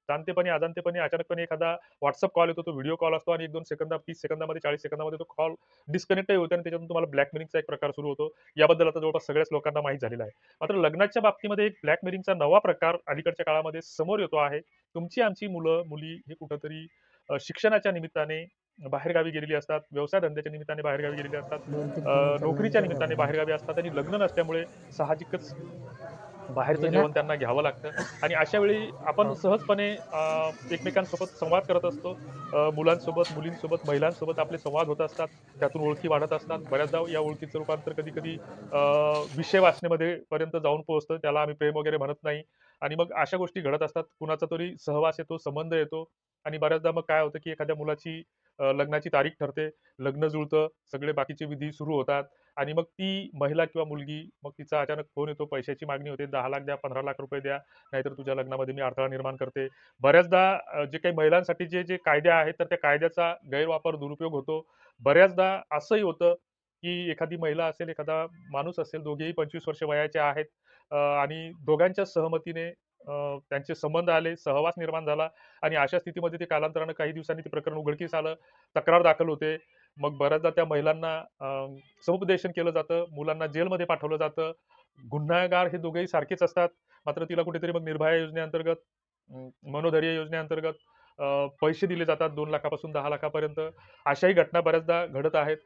जाणतेपणी अजाणतेपणी अचानकपणे एखादा WhatsApp कॉल येतो, तो व्हिडिओ कॉल असतो आणि 1-2 सेकंदात, 30 सेकंदामध्ये, 40 सेकंदामध्ये तो कॉल डिस्कनेक्टही होतो आणि त्याच्यातून तुम्हाला ब्लॅकमेलिंगचा एक प्रकार सुरू होतो. याबद्दल आता जवळपास सगळ्याच लोकांना माहीत झालेलं आहे. मात्र लग्नाच्या बाबतीमध्ये एक ब्लॅकमेलिंगचा नवा प्रकार अलीकडच्या काळामध्ये समोर येतो आहे. तुमची आमची मुलं-मुली हे कुठेतरी शिक्षणाच्या निमित्ताने बाहेरगावी गेलेली असतात, व्यवसाय धंद्याच्या निमित्ताने बाहेरगावी गेलेली असतात, 2-3 किलोमीटर नोकरीच्या नंतर निमित्ताने जावं बाहेरगावी लागतं. असतात आणि लग्न नसल्यामुळे साहजिकच बाहेरचं येणार जेवण त्यांना घ्यावं लागतं आणि अशा वेळी आपण सहजपणे एकमेकांसोबत संवाद करत असतो. मुलांसोबत, मुलींसोबत, महिलांसोबत आपले संवाद होत असतात. त्यातून ओळखी वाढत असतात. बऱ्याचदा या ओळखीचं रूपांतर कधी-कधी विषय वाचण्यामध्ये पर्यंत जाऊन पोहोचतं. त्याला आम्ही प्रेम वगैरे म्हणत नाही आणि मग अशा गोष्टी घडत असतात. कुणाचा तरी सहवास येतो, संबंध येतो आणि बऱ्याचदा मग काय होतं, की एखाद्या मुलाची लग्नाची तारीख ठरते, लग्न जुळतं, सगळे बाकीचे विधी सुरू होतात आणि मग ती महिला किंवा मुलगी मग तिचा अचानक फोन येतो, पैशाची मागणी होते, 10,00,000 द्या, 15,00,000 रुपये द्या, नाहीतर तुझ्या लग्नामध्ये मी अडथळा निर्माण करते. बऱ्याचदा जे काही महिलांसाठी जे कायदे आहेत, तर त्या कायद्याचा गैरवापर, दुरुपयोग होतो. बऱ्याचदा असंही होतं, की एखादी महिला असेल, एखादा माणूस असेल, दोघेही 25 वर्ष वयाचे आहेत आणि दोघांच्या सहमतीने त्यांचे संबंध आले, सहवास निर्माण झाला आणि अशा स्थितीमध्ये ते कालांतरानं काही दिवसांनी ते प्रकरण उघडकीस आलं, तक्रार दाखल होते. मग बऱ्याचदा त्या महिलांना समुपदेशन केलं जातं, मुलांना जेलमध्ये पाठवलं जातं. गुन्हेगार हे दोघेही सारखेच असतात. मात्र तिला कुठेतरी मग निर्भया योजनेअंतर्गत, मनोधैर्य योजनेअंतर्गत पैसे दिले जातात 2,00,000 पासून 10,00,000 पर्यंत. अशाही घटना बऱ्याचदा घडत आहेत.